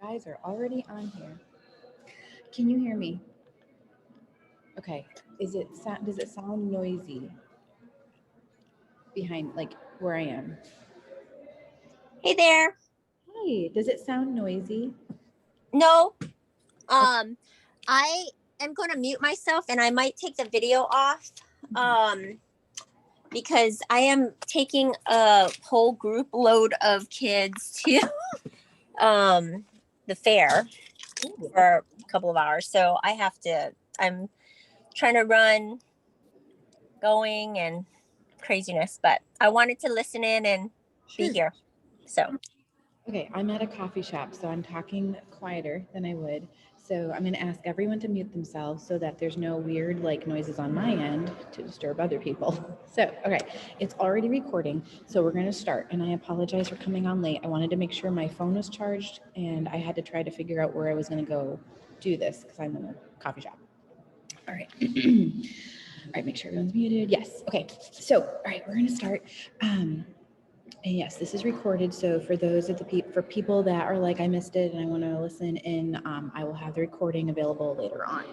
Guys are already on here. Can you hear me? Okay. Does it sound noisy behind like where I am? Hey there. Hi. Does it sound noisy? No, I am going to mute myself and I might take the video off because I am taking a whole group load of kids to the fair for a couple of hours. So I'm trying to run, going, and craziness, but I wanted to listen in and be here. So. Okay, I'm at a coffee shop, so I'm talking quieter than I would. So I'm going to ask everyone to mute themselves so that there's no weird like noises on my end to disturb other people. So, okay, it's already recording, so we're going to start. And I apologize for coming on late. I wanted to make sure my phone was charged, and I had to try to figure out where I was going to go do this because I'm in a coffee shop. All right. All right, make sure everyone's muted. Yes. Okay. So, all right, we're going to start. And yes, this is recorded. So for those of for people that are like, I missed it and I want to listen in, I will have the recording available later on.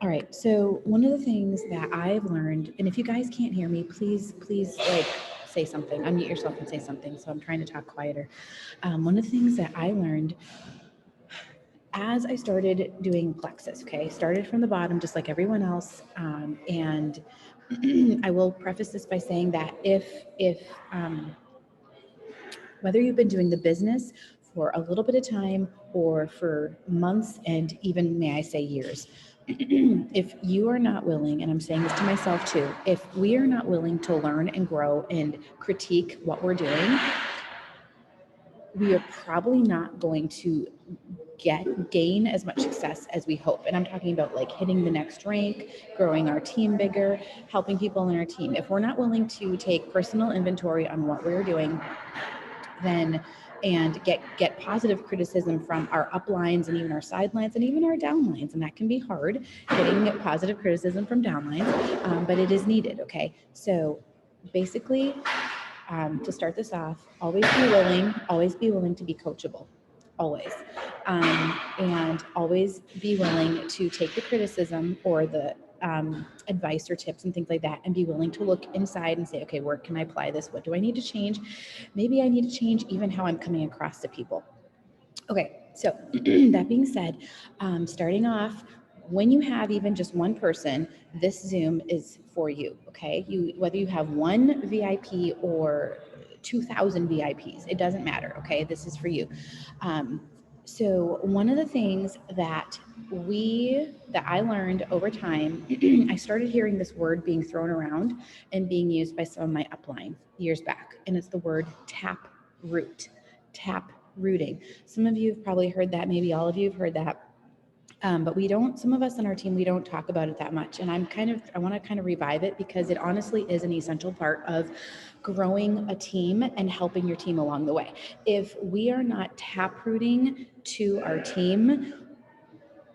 All right. So one of the things that I've learned, and if you guys can't hear me, please like say something, unmute yourself and say something. So I'm trying to talk quieter. One of the things that I learned as I started doing plexus, okay, started from the bottom, just like everyone else. And I will preface this by saying that if whether you've been doing the business for a little bit of time or for months and even, may I say, years, if you are not willing, and I'm saying this to myself too, if we are not willing to learn and grow and critique what we're doing, we are probably not going to gain as much success as we hope. And I'm talking about like hitting the next rank, growing our team bigger, helping people in our team. If we're not willing to take personal inventory on what we're doing, then and get positive criticism from our uplines and even our sidelines and even our downlines, and that can be hard, getting positive criticism from downlines, but it is needed. Okay, so basically, to start this off, always be willing to be coachable, always, and always be willing to take the criticism or the advice or tips and things like that, and be willing to look inside and say, okay, where can I apply this? What do I need to change? Maybe I need to change even how I'm coming across to people. Okay, so that being said, starting off, when you have even just one person, this Zoom is for you, okay? Whether you have one VIP or 2,000 VIPs, it doesn't matter, okay? This is for you. So one of the things that I learned over time, I started hearing this word being thrown around and being used by some of my upline years back, and it's the word taproot. Tap rooting. Some of you have probably heard that, maybe all of you have heard that. But we don't, some of us on our team, we don't talk about it that much. And I want to kind of revive it because it honestly is an essential part of growing a team and helping your team along the way. If we are not taprooting to our team,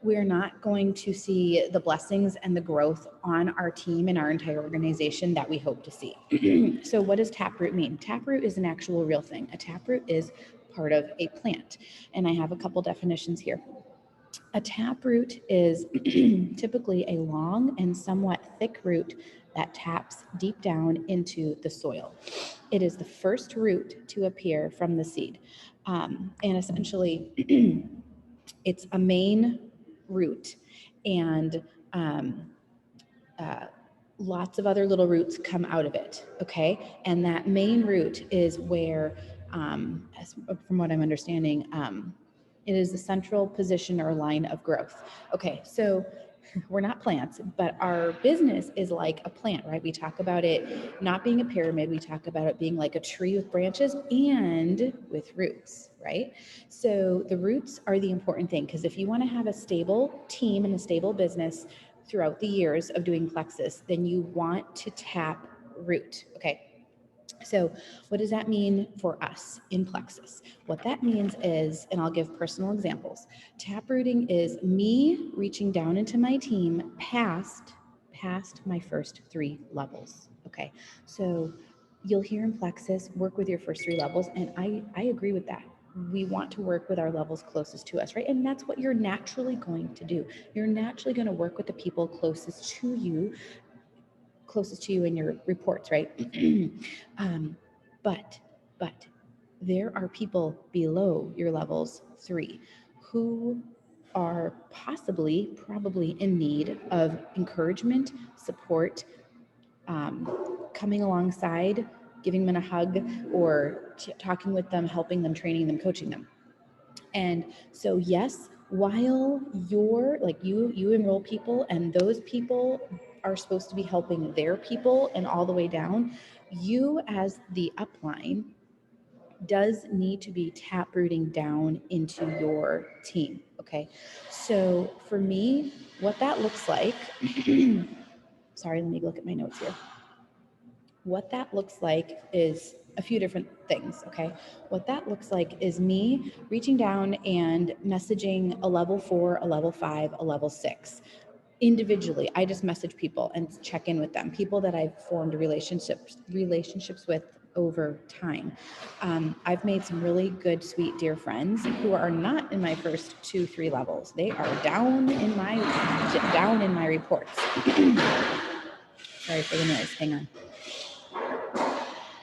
we're not going to see the blessings and the growth on our team and our entire organization that we hope to see. So what does taproot mean? Taproot is an actual real thing. A taproot is part of a plant. And I have a couple definitions here. A taproot is typically a long and somewhat thick root that taps deep down into the soil. It is the first root to appear from the seed. And essentially, it's a main root, and lots of other little roots come out of it, okay? And that main root is where, from what I'm understanding, it is the central position or line of growth. Okay, so we're not plants, but our business is like a plant, right? We talk about it not being a pyramid. We talk about it being like a tree with branches and with roots, right? So the roots are the important thing, because if you want to have a stable team and a stable business throughout the years of doing plexus, then you want to tap root, okay? So what does that mean for us in plexus? What that means is, and I'll give personal examples, taprooting is me reaching down into my team past my first 3 levels, okay? So you'll hear in plexus, work with your first 3 levels, and I agree with that. we want to work with our levels closest to us, right? And that's what you're naturally going to do. You're naturally going to work with the people closest to you in your reports, right? But there are people below your levels 3 who are probably in need of encouragement, support, coming alongside, giving them a hug, or talking with them, helping them, training them, coaching them. And so, yes, while you enroll people and those people are supposed to be helping their people and all the way down, you as the upline does need to be taprooting down into your team. Okay. So for me, what that looks like, sorry, let me look at my notes here. What that looks like is a few different things, okay? What that looks like is me reaching down and messaging a level 4, a level 5, a level 6. Individually, I just message people and check in with them, people that I've formed relationships with over time. I've made some really good, sweet, dear friends who are not in my first 2, 3 levels. They are down in my reports. Sorry for the noise, hang on.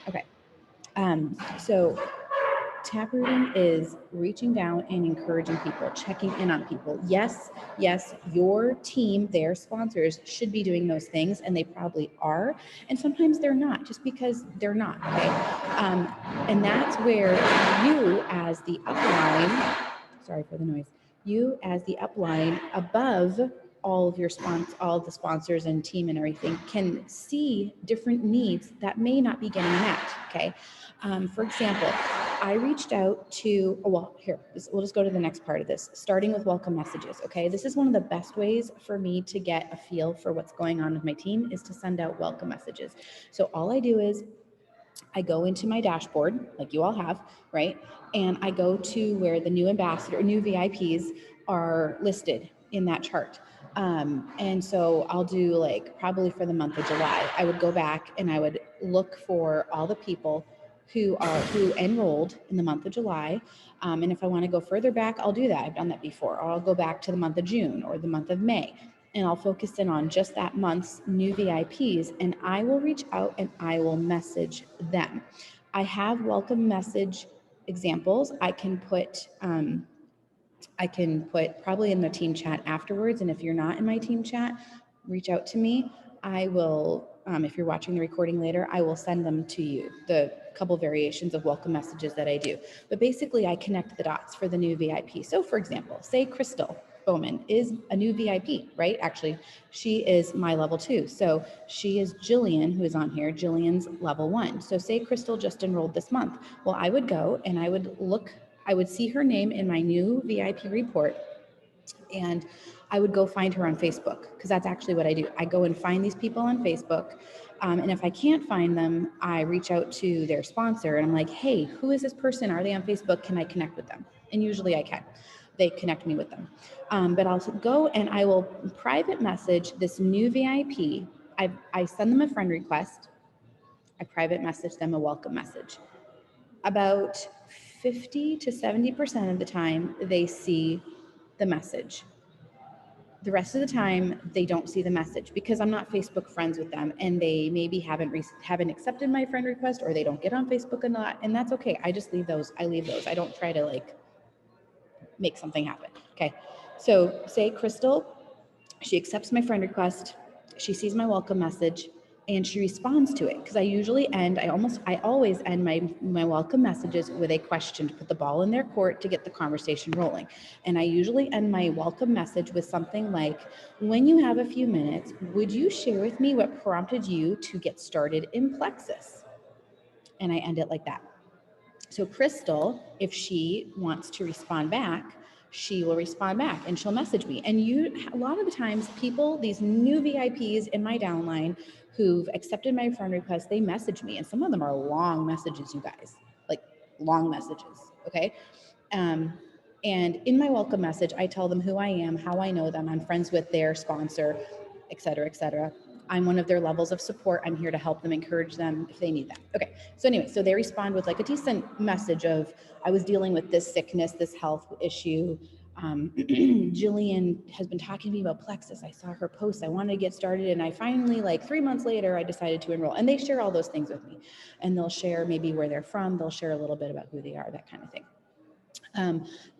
Okay. So taprooting is reaching down and encouraging people, checking in on people. Yes, your team, their sponsors should be doing those things, and they probably are. And sometimes they're not, just because they're not, okay? And that's where you as the upline, sorry for the noise, you as the upline above all of the sponsors and team and everything can see different needs that may not be getting met, okay? For example, I reached out to, we'll just go to the next part of this, starting with welcome messages, okay? This is one of the best ways for me to get a feel for what's going on with my team, is to send out welcome messages. So all I do is I go into my dashboard, like you all have, right? And I go to where the new VIPs are listed in that chart. And so I'll do, like, probably for the month of July, I would go back and I would look for all the people who enrolled in the month of July. And if I want to go further back, I'll do that. I've done that before. Or I'll go back to the month of June or the month of May, and I'll focus in on just that month's new VIPs, and I will reach out and I will message them. I have welcome message examples. I can put probably in the team chat afterwards. And if you're not in my team chat, reach out to me. I will, if you're watching the recording later, I will send them to you, the couple variations of welcome messages that I do. But basically, I connect the dots for the new VIP. So for example, say Crystal Bowman is a new VIP, right? Actually, she is my level 2. So she is Jillian, who is on here, Jillian's level 1. So say Crystal just enrolled this month. Well, I would go and I would see her name in my new VIP report, and I would go find her on Facebook, because that's actually what I do. I go and find these people on Facebook, and if I can't find them, I reach out to their sponsor and I'm like, hey, who is this person? Are they on Facebook? Can I connect with them? And usually I can. They connect me with them. But I'll go and I will private message this new VIP. I send them a friend request. I private message them a welcome message. About 50 to 70% of the time, they see the message. The rest of the time, they don't see the message because I'm not Facebook friends with them, and they maybe haven't accepted my friend request, or they don't get on Facebook a lot, and that's okay. I just leave those. I don't try to make something happen. Okay. So say Crystal, she accepts my friend request, she sees my welcome message, and she responds to it, because I always end my welcome messages with a question to put the ball in their court to get the conversation rolling. And I usually end my welcome message with something like, when you have a few minutes, would you share with me what prompted you to get started in Plexus? And I end it like that. So Crystal, if she wants to respond back, she will respond back and she'll message me. And a lot of the times people, these new VIPs in my downline who've accepted my friend request, they message me, and some of them are long messages, you guys, like long messages, okay? And in my welcome message, I tell them who I am, how I know them, I'm friends with their sponsor, et cetera, et cetera. I'm one of their levels of support. I'm here to help them, encourage them if they need that. Okay. So anyway, so they respond with like a decent message of, I was dealing with this sickness, this health issue. Jillian has been talking to me about Plexus. I saw her post. I wanted to get started. And I finally, like 3 months later, I decided to enroll. And they share all those things with me. And they'll share maybe where they're from. They'll share a little bit about who they are, that kind of thing.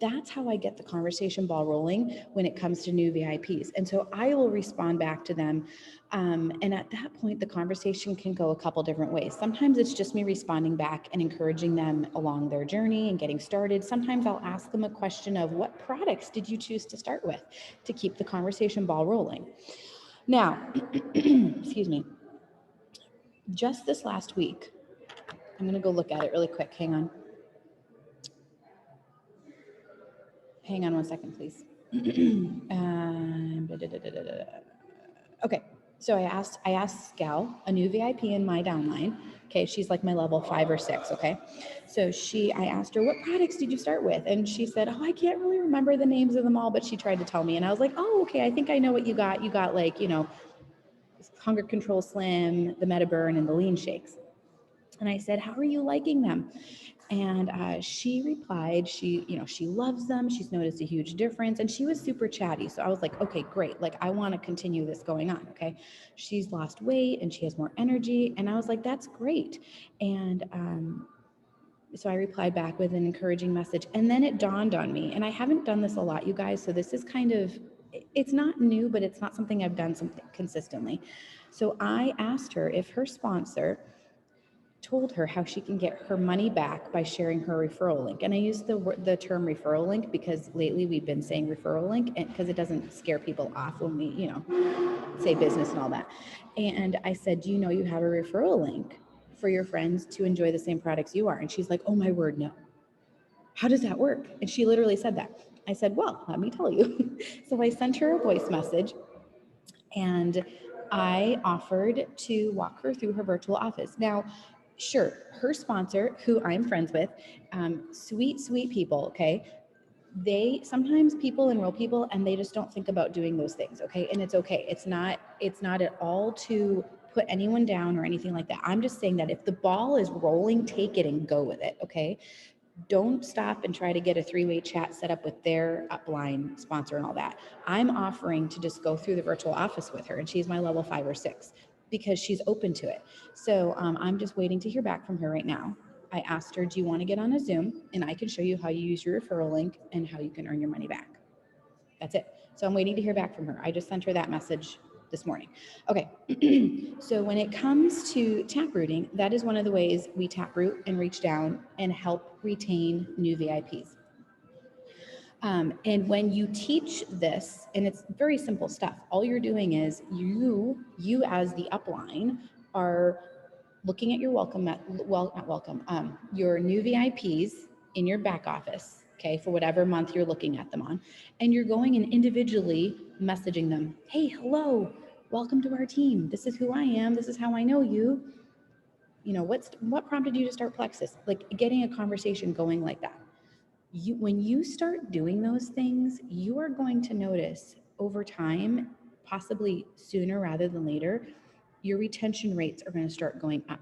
That's how I get the conversation ball rolling when it comes to new VIPs. And so I will respond back to them. And at that point, the conversation can go a couple different ways. Sometimes it's just me responding back and encouraging them along their journey and getting started. Sometimes I'll ask them a question of, what products did you choose to start with, to keep the conversation ball rolling? Now, excuse me, just this last week, I'm going to go look at it really quick. Hang on. Hang on one second, please. Okay, so I asked Gal, a new VIP in my downline. Okay, she's like my level 5 or 6. Okay, so I asked her, what products did you start with? And she said, oh, I can't really remember the names of them all, but she tried to tell me. And I was like, oh, okay, I think I know what you got. You got, like, Hunger Control Slim, the Metaburn, and the Lean Shakes. And I said, how are you liking them? And she replied, she loves them. She's noticed a huge difference, and she was super chatty. So I was like, okay, great. Like, I want to continue this going on. Okay. She's lost weight and she has more energy. And I was like, that's great. And, so I replied back with an encouraging message. And then it dawned on me, and I haven't done this a lot, you guys. So this is kind of, it's not new, but it's not something I've done consistently. So I asked her if her sponsor told her how she can get her money back by sharing her referral link. And I use the term referral link because lately we've been saying referral link because it doesn't scare people off when we, say business and all that. And I said, do you know you have a referral link for your friends to enjoy the same products you are? And she's like, oh my word, no. How does that work? And she literally said that. I said, well, let me tell you. So I sent her a voice message, and I offered to walk her through her virtual office. Now, sure, her sponsor, who I'm friends with, sweet people, okay? Sometimes people enroll people and they just don't think about doing those things, okay? And it's okay. It's not at all to put anyone down or anything like that. I'm just saying that if the ball is rolling, take it and go with it, okay? Don't stop and try to get a 3-way chat set up with their upline sponsor and all that. I'm offering to just go through the virtual office with her, and she's my level 5 or 6 because she's open to it. So I'm just waiting to hear back from her right now. I asked her, do you want to get on a Zoom and I can show you how you use your referral link and how you can earn your money back? That's it. So I'm waiting to hear back from her. I just sent her that message this morning. Okay, so when it comes to taprooting, that is one of the ways we taproot and reach down and help retain new VIPs. And when you teach this, and it's very simple stuff, all you're doing is you as the upline are looking at your your new VIPs in your back office, okay, for whatever month you're looking at them on, and you're going and individually messaging them, hey, hello, welcome to our team. This is who I am. This is how I know you. What prompted you to start Plexus? Like, getting a conversation going like that. When you start doing those things, you are going to notice over time, possibly sooner rather than later, your retention rates are going to start going up,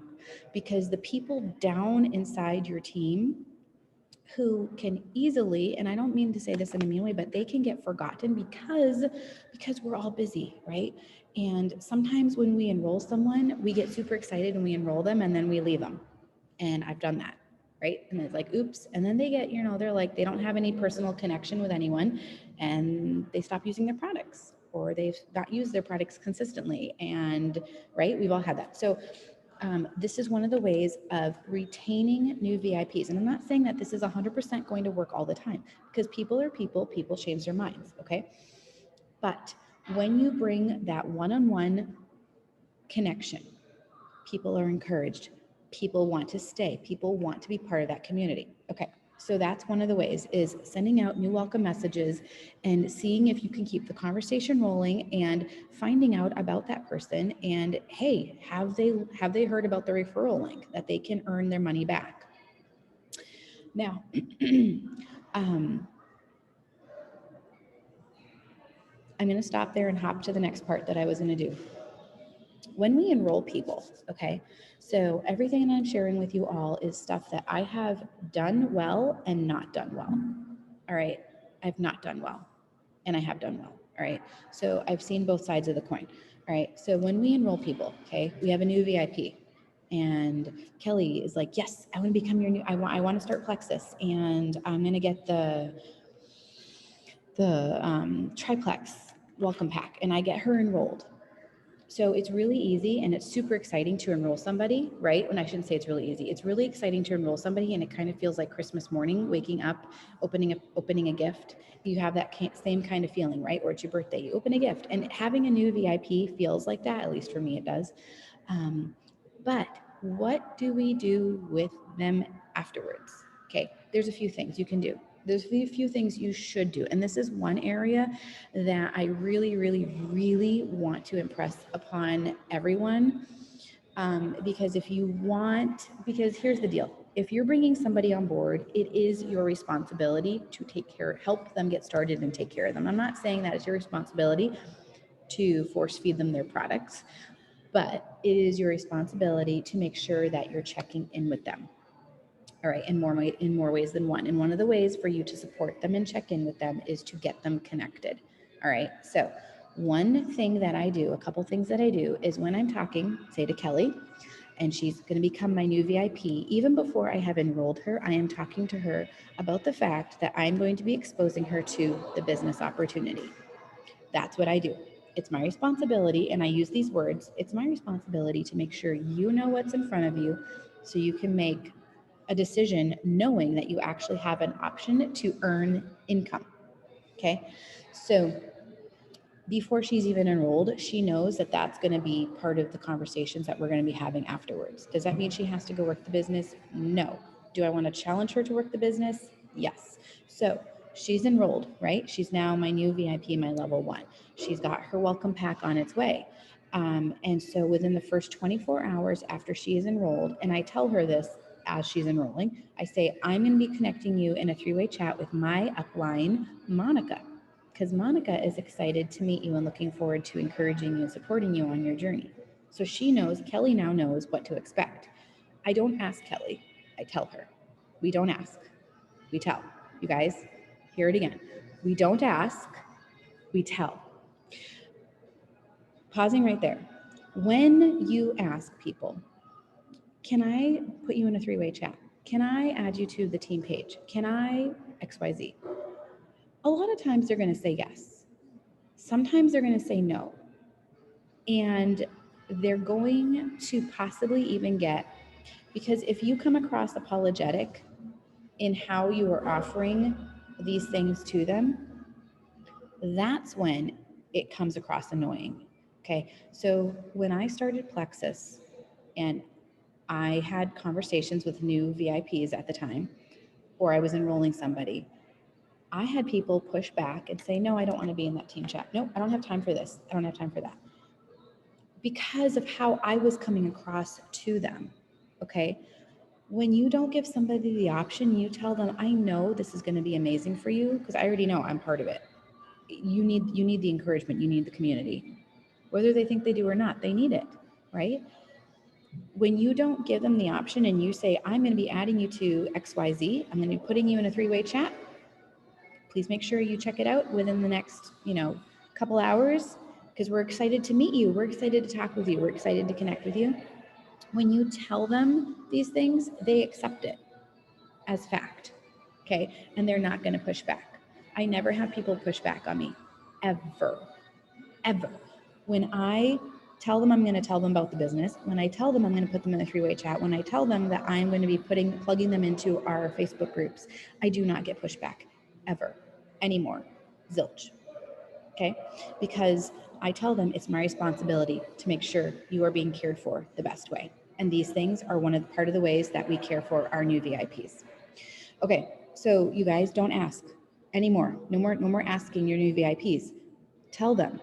because the people down inside your team who can easily, and I don't mean to say this in a mean way, but they can get forgotten because we're all busy, right? And sometimes when we enroll someone, we get super excited and we enroll them and then we leave them. And I've done that, right? And it's like, oops. And then they get, they're like, they don't have any personal connection with anyone and they stop using their products, or they've not used their products consistently. And right, we've all had that. So this is one of the ways of retaining new VIPs. And I'm not saying that this is 100% going to work all the time, because people are people change their minds, okay? But when you bring that one-on-one connection, people are encouraged. People want to stay. People want to be part of that community. Okay, so that's one of the ways, is sending out new welcome messages and seeing if you can keep the conversation rolling and finding out about that person. And hey, have they heard about the referral link that they can earn their money back? Now, I'm going to stop there and hop to the next part that I was going to do. when we enroll people, okay, so everything that I'm sharing with you all is stuff that I have done well and not done well. All right. I've not done well and I have done well. All right. So I've seen both sides of the coin. All right. So when we enroll people, okay, we have a new VIP and Kelly is like, yes, I want to become your new, I want to start Plexus and I'm going to get the triplex welcome pack and I get her enrolled. So it's really easy and it's super exciting to enroll somebody, right? When I shouldn't say it's really easy. It's really exciting to enroll somebody and it kind of feels like Christmas morning, waking up, opening a gift. You have that same kind of feeling, right? Or it's your birthday, you open a gift. And having a new VIP feels like that, at least for me it does. But what do we do with them afterwards? Okay, there's a few things you can do. There's a few things you should do. And this is one area that I really, really, really want to impress upon everyone. Because because here's the deal. If you're bringing somebody on board, it is your responsibility to help them get started and take care of them. I'm not saying that it's your responsibility to force feed them their products, but it is your responsibility to make sure that you're checking in with them. All right, in more ways than one. And one of the ways for you to support them and check in with them is to get them connected. All right, so a couple things that I do is when I'm talking, say to Kelly, and she's going to become my new VIP, even before I have enrolled her, I am talking to her about the fact that I'm going to be exposing her to the business opportunity. That's what I do. It's my responsibility, and I use these words, it's my responsibility to make sure you know what's in front of you so you can make a decision knowing that you actually have an option to earn income. Okay. So before she's even enrolled, she knows that that's going to be part of the conversations that we're going to be having afterwards. Does that mean she has to go work the business? No. Do I want to challenge her to work the business? Yes. So she's enrolled, right? She's now my new VIP, my level 1. She's got her welcome pack on its way. And so within the first 24 hours after she is enrolled, and I tell her this as she's enrolling, I say, I'm going to be connecting you in a 3-way chat with my upline, Monica, because Monica is excited to meet you and looking forward to encouraging you and supporting you on your journey. So Kelly now knows what to expect. I don't ask Kelly, I tell her. We don't ask, we tell. You guys, hear it again. We don't ask, we tell. Pausing right there. When you ask people, can I put you in a 3-way chat? Can I add you to the team page? Can I XYZ? A lot of times they're going to say yes. Sometimes they're going to say no. And they're going to possibly even because if you come across apologetic in how you are offering these things to them, that's when it comes across annoying. Okay. So when I started Plexus and I had conversations with new VIPs at the time, or I was enrolling somebody, I had people push back and say, no, I don't want to be in that team chat. No, I don't have time for this. I don't have time for that. Because of how I was coming across to them. Okay. When you don't give somebody the option, you tell them, I know this is going to be amazing for you because I already know I'm part of it. You need the encouragement. You need the community. Whether they think they do or not, they need it, right? When you don't give them the option and you say, I'm going to be adding you to XYZ, I'm going to be putting you in a 3-way chat. Please make sure you check it out within the next, couple hours because we're excited to meet you. We're excited to talk with you. We're excited to connect with you. When you tell them these things, they accept it as fact, okay? And they're not going to push back. I never have people push back on me, ever. When I tell them I'm going to tell them about the business, when I tell them I'm going to put them in a 3-way chat, when I tell them that I'm going to be plugging them into our Facebook groups, I do not get pushback, ever, anymore, zilch, okay? Because I tell them it's my responsibility to make sure you are being cared for the best way. And these things are part of the ways that we care for our new VIPs. Okay, so you guys don't ask anymore. No more asking your new VIPs. Tell them,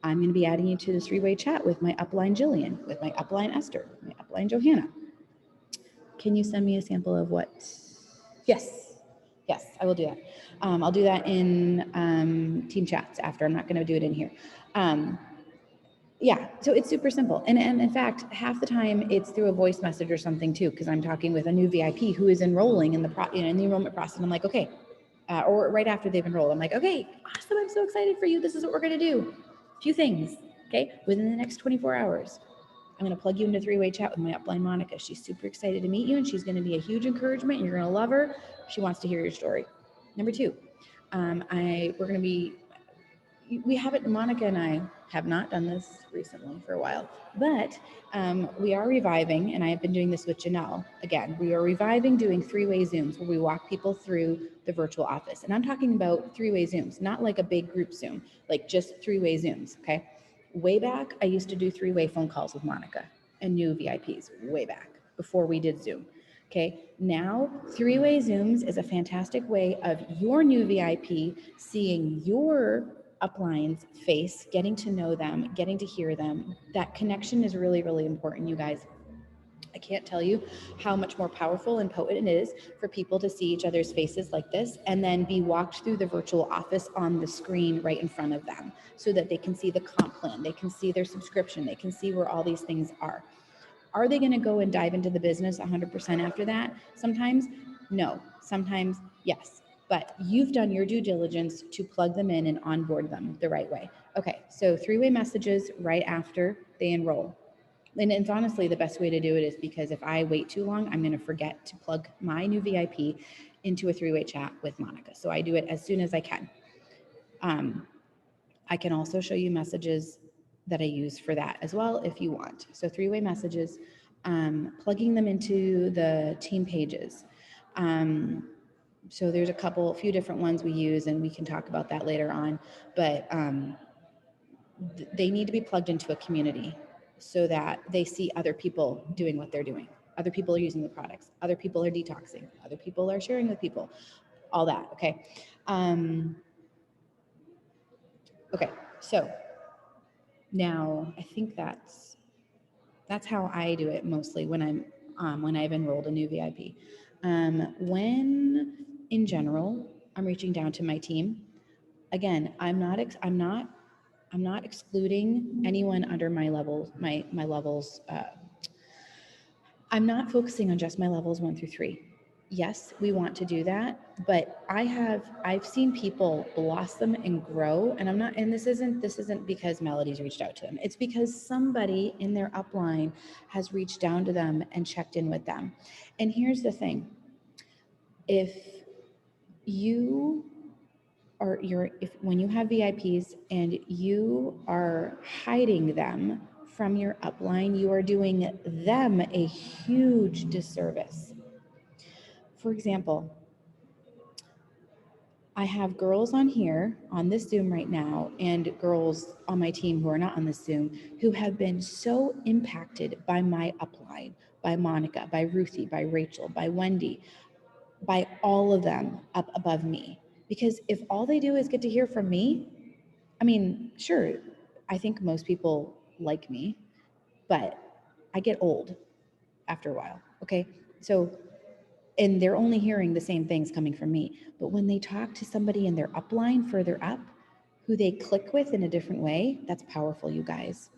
I'm going to be adding you to this 3-way chat with my upline Jillian, with my upline Esther, my upline Johanna. Can you send me a sample of what? Yes, I will do that. I'll do that in team chats after. I'm not going to do it in here. Yeah, so it's super simple. And in fact, half the time it's through a voice message or something too, because I'm talking with a new VIP who is enrolling in the in the enrollment process. And I'm like, okay, or right after they've enrolled, I'm like, okay, awesome, I'm so excited for you. This is what we're gonna do. A few things, okay? Within the next 24 hours, I'm gonna plug you into three-way chat with my upline, Monica. She's super excited to meet you, and she's gonna be a huge encouragement. You're gonna love her. She wants to hear your story. Number two, we're gonna be we haven't, Monica and I have not done this recently for a while, but we are reviving, and I have been doing this with Janelle. Again, we are reviving doing three-way Zooms where we walk people through the virtual office. And I'm talking about three-way Zooms, not like a big group Zoom, like just three-way Zooms, okay? Way back, I used to do three-way phone calls with Monica and new VIPs, way back, before we did Zoom. Okay, now three-way Zooms is a fantastic way of your new VIP seeing your upline's face, getting to know them, getting to hear them. That connection is really, really important, you guys. I can't tell you how much more powerful and potent it is for people to see each other's faces like this and then be walked through the virtual office on the screen right in front of them so that they can see the comp plan, they can see their subscription, they can see where all these things are. Are they going to go and dive into the business 100% after that? Sometimes, no. Sometimes, yes. But you've done your due diligence to plug them in and onboard them the right way. Okay, so three-way messages right after they enroll. And it's honestly the best way to do it is because if I wait too long, I'm going to forget to plug my new VIP into a three-way chat with Monica. So I do it as soon as I can. I can also show you messages that I use for that as well if you want. So three-way messages, plugging them into the team pages. So there's a few different ones we use, and we can talk about that later on. But they need to be plugged into a community so that they see other people doing what they're doing. Other people are using the products. Other people are detoxing. Other people are sharing with people. All that. Okay. Okay. So now I think that's how I do it mostly when I've enrolled a new VIP. When in general I'm reaching down to my team, again, I'm not excluding anyone under my levels. My levels. I'm not focusing on just my levels 1 through 3. Yes, we want to do that, but I've seen people blossom and grow, and this isn't because Melody's reached out to them. It's because somebody in their upline has reached down to them and checked in with them. And here's the thing. If when you have VIPs and you are hiding them from your upline, you are doing them a huge disservice. For example, I have girls on here on this Zoom right now and girls on my team who are not on this Zoom who have been so impacted by my upline, by Monica, by Ruthie, by Rachel, by Wendy, by all of them up above me. Because if all they do is get to hear from me, I mean, sure, I think most people like me, but I get old after a while, okay? So, and they're only hearing the same things coming from me. But when they talk to somebody in their upline further up, who they click with in a different way, that's powerful, you guys.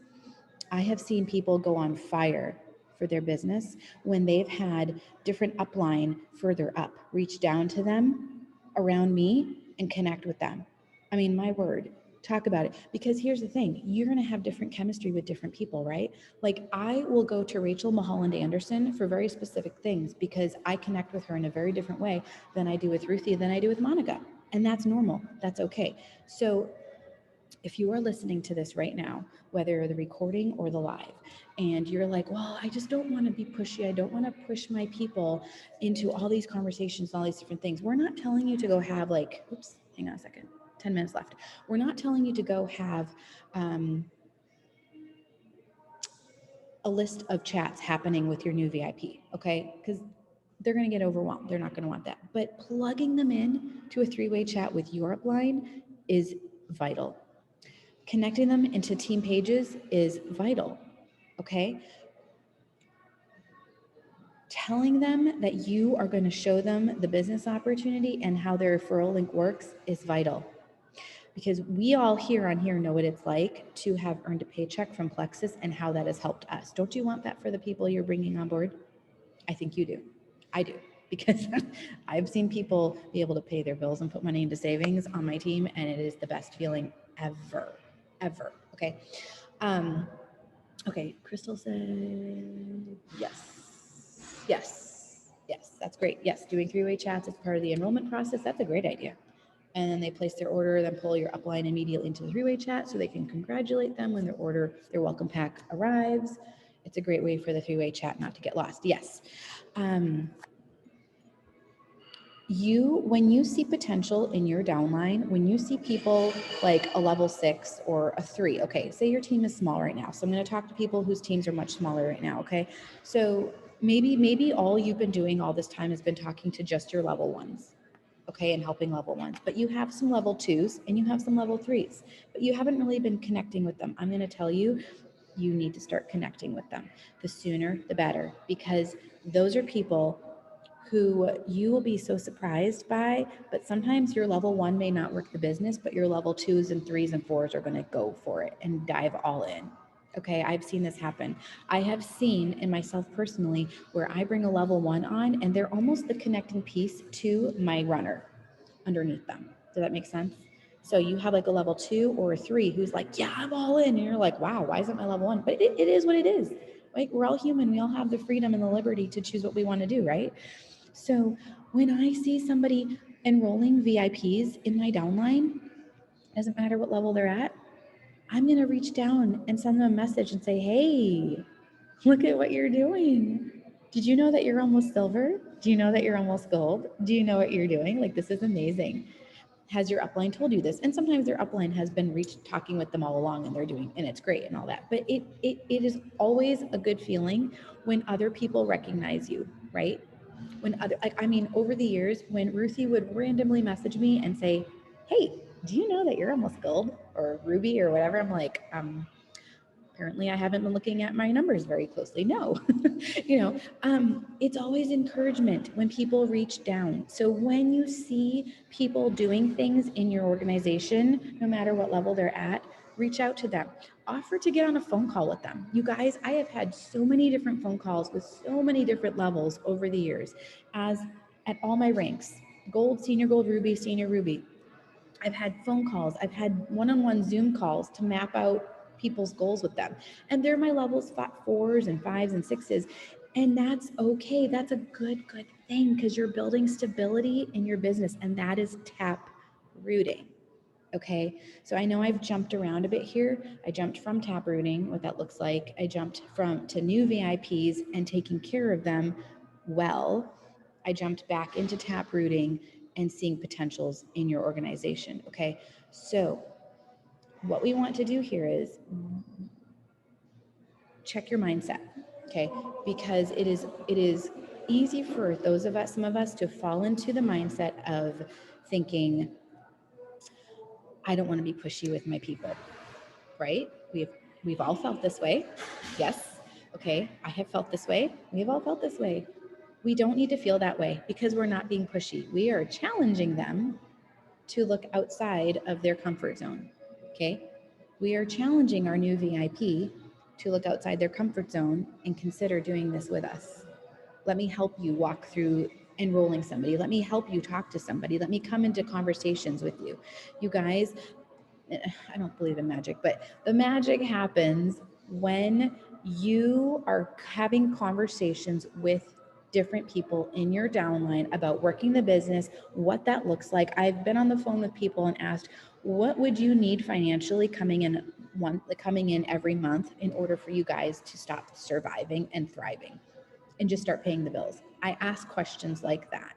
I have seen people go on fire for their business when they've had different upline further up reach down to them around me and connect with them. I mean, my word, talk about it. Because here's the thing, you're going to have different chemistry with different people, right? Like I will go to Rachel Mulholland Anderson for very specific things because I connect with her in a very different way than I do with Ruthie, than I do with Monica. And that's normal. That's okay. So if you are listening to this right now, whether the recording or the live, and you're like, well, I just don't want to be pushy. I don't want to push my people into all these conversations and all these different things. We're not telling you to go have oops, hang on a second, 10 minutes left. We're not telling you to go have a list of chats happening with your new VIP, okay? Because they're going to get overwhelmed. They're not going to want that. But plugging them in to a three-way chat with your upline is vital. Connecting them into team pages is vital, okay? Telling them that you are going to show them the business opportunity and how their referral link works is vital. because we all here on here know what it's like to have earned a paycheck from Plexus and how that has helped us. Don't you want that for the people you're bringing on board? I think you do. I do, because I've seen people be able to pay their bills and put money into savings on my team, and it is the best feeling ever, ever. Okay. Okay. Crystal said yes. Yes. That's great. Yes. Doing three-way chats as part of the enrollment process. That's a great idea. And then they place their order, then pull your upline immediately into the three-way chat so they can congratulate them when their welcome pack arrives. It's a great way for the three-way chat not to get lost. Yes. When you see potential in your downline, when you see people like a level 6 or a 3, okay, say your team is small right now. So I'm going to talk to people whose teams are much smaller right now, okay? So maybe all you've been doing all this time has been talking to just your level 1s, okay, and helping level 1s. But you have some level 2s and you have some level 3s, but you haven't really been connecting with them. I'm going to tell you, you need to start connecting with them. The sooner, the better, because those are people who you will be so surprised by, but sometimes your level 1 may not work the business, but your level 2s and 3s and 4s are going to go for it and dive all in. Okay, I've seen this happen. I have seen in myself personally where I bring a level 1 on and they're almost the connecting piece to my runner underneath them. Does that make sense? So you have like a level 2 or a 3 who's like, yeah, I'm all in. And you're like, wow, why isn't my level 1? But it is what it is. Like, we're all human. We all have the freedom and the liberty to choose what we want to do, right? So when I see somebody enrolling VIPs in my downline, doesn't matter what level they're at, I'm going to reach down and send them a message and say, hey, look at what you're doing. Did you know that you're almost silver? Do you know that you're almost gold? Do you know what you're doing? Like, this is amazing. Has your upline told you this? And sometimes their upline has been talking with them all along and they're doing, and it's great and all that. But it is always a good feeling when other people recognize you, right? When over the years, when Ruthie would randomly message me and say, hey, do you know that you're almost gold or ruby or whatever? I'm like, apparently I haven't been looking at my numbers very closely. No, it's always encouragement when people reach down. So when you see people doing things in your organization, no matter what level they're at, reach out to them. Offer to get on a phone call with them. You guys, I have had so many different phone calls with so many different levels over the years, as at all my ranks: gold, senior gold, ruby, senior ruby. I've had phone calls, I've had one-on-one Zoom calls to map out people's goals with them. And they're my levels 4s and 5s and 6s. And that's okay. That's a good thing, because you're building stability in your business, and that is tap rooting. Okay, so I know I've jumped around a bit here. I jumped from tap rooting, what that looks like. I jumped to new VIPs and taking care of them well. I jumped back into tap rooting and seeing potentials in your organization. Okay, so what we want to do here is check your mindset. Okay, because it is easy for some of us to fall into the mindset of thinking, I don't want to be pushy with my people, right? We've all felt this way. Yes. Okay, I have felt this way. We've all felt this way. We don't need to feel that way, because we're not being pushy. We are challenging them to look outside of their comfort zone. Okay? We are challenging our new VIP to look outside their comfort zone and consider doing this with us. Let me help you walk through enrolling somebody. Let me help you talk to somebody. Let me come into conversations with you. You guys, I don't believe in magic, but the magic happens when you are having conversations with different people in your downline about working the business, what that looks like. I've been on the phone with people and asked, what would you need financially coming in every month in order for you guys to stop surviving and thriving and just start paying the bills? I ask questions like that.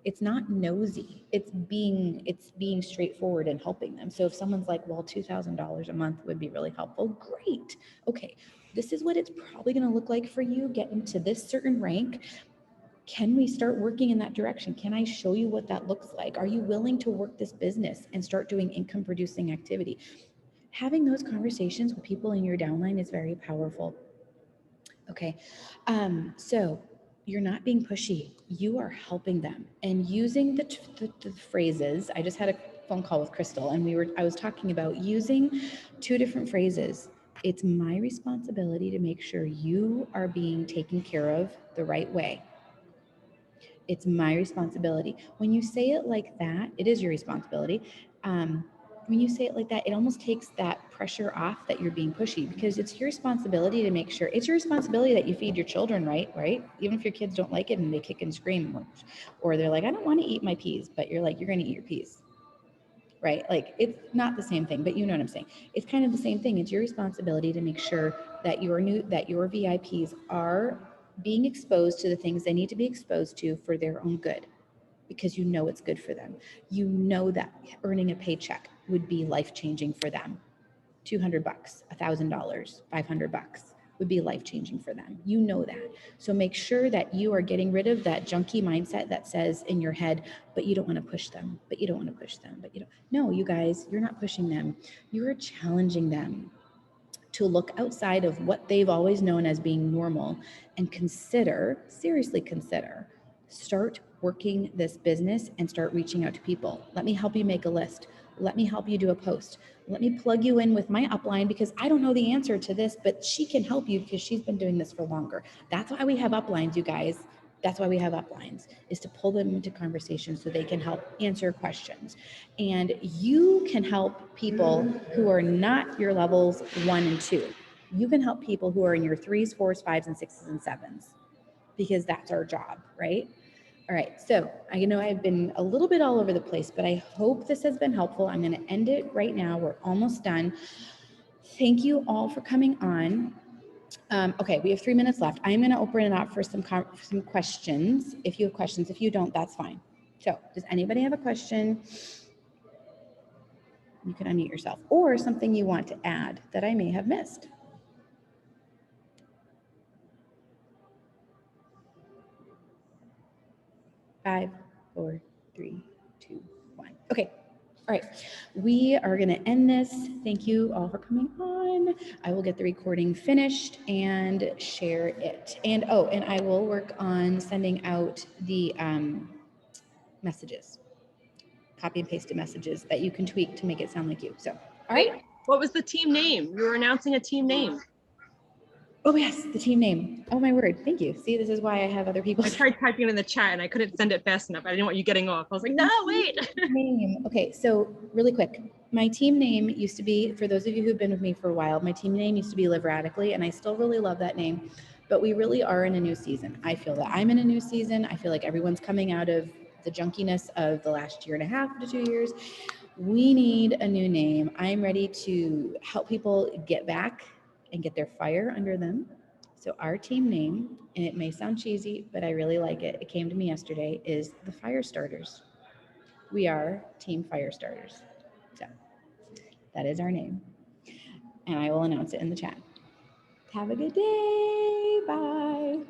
It's not nosy. It's being straightforward and helping them. So if someone's like, well, $2,000 a month would be really helpful, great. Okay, this is what it's probably going to look like for you getting to this certain rank. Can we start working in that direction? Can I show you what that looks like? Are you willing to work this business and start doing income producing activity? Having those conversations with people in your downline is very powerful. Okay, so you're not being pushy. You are helping them and using the phrases. I just had phone call with Crystal, and I was talking about using two different phrases. It's my responsibility to make sure you are being taken care of the right way. It's my responsibility. When you say it like that, it is your responsibility. When you say it like that, it almost takes that pressure off that you're being pushy, because it's your responsibility to make sure, it's your responsibility that you feed your children, right? Even if your kids don't like it and they kick and scream, or they're like, I don't want to eat my peas, but you're like, you're going to eat your peas, right? Like, it's not the same thing, but you know what I'm saying. It's kind of the same thing. It's your responsibility to make sure that your VIPs are being exposed to the things they need to be exposed to for their own good, because you know it's good for them. You know that earning a paycheck would be life-changing for them. $200, $1,000, $500 would be life-changing for them. You know that. So make sure that you are getting rid of that junky mindset that says in your head, but you don't want to push them, but you don't want to push them, but you don't. No, you guys, you're not pushing them. You are challenging them to look outside of what they've always known as being normal and seriously consider, start working this business and start reaching out to people. Let me help you make a list. Let me help you do a post. Let me plug you in with my upline, because I don't know the answer to this, but she can help you because she's been doing this for longer. That's why we have uplines, you guys. That's why we have uplines, is to pull them into conversation so they can help answer questions. And you can help people who are not your levels 1 and 2. You can help people who are in your 3s, 4s, 5s, and 6s and 7s, because that's our job, right? All right, so I know I've been a little bit all over the place, but I hope this has been helpful. I'm going to end it right now. We're almost done. Thank you all for coming on. Okay, we have 3 minutes left. I'm going to open it up for some questions. If you have questions, if you don't, that's fine. So does anybody have a question? You can unmute yourself, or something you want to add that I may have missed. 5, 4, 3, 2, 1. Okay. All right. We are going to end this. Thank you all for coming on. I will get the recording finished and share it. And I will work on sending out the messages, copy and pasted messages that you can tweak to make it sound like you. So, all right. Wait, what was the team name? You were announcing a team name. Oh yes, the team name. Oh my word. Thank you. See, this is why I have other people. I tried typing it in the chat and I couldn't send it fast enough. I didn't want you getting off. I was like, no, wait. Name. Okay, so really quick. My team name used to be, for those of you who've been with me for a while, my team name used to be Live Radically, and I still really love that name. But we really are in a new season. I feel that I'm in a new season. I feel like everyone's coming out of the junkiness of the last 1.5 to 2 years. We need a new name. I'm ready to help people get back and get their fire under them. So our team name, and it may sound cheesy, but I really like it. It came to me yesterday, is the Firstarters. We are Team Firstarters. So that is our name. And I will announce it in the chat. Have a good day. Bye.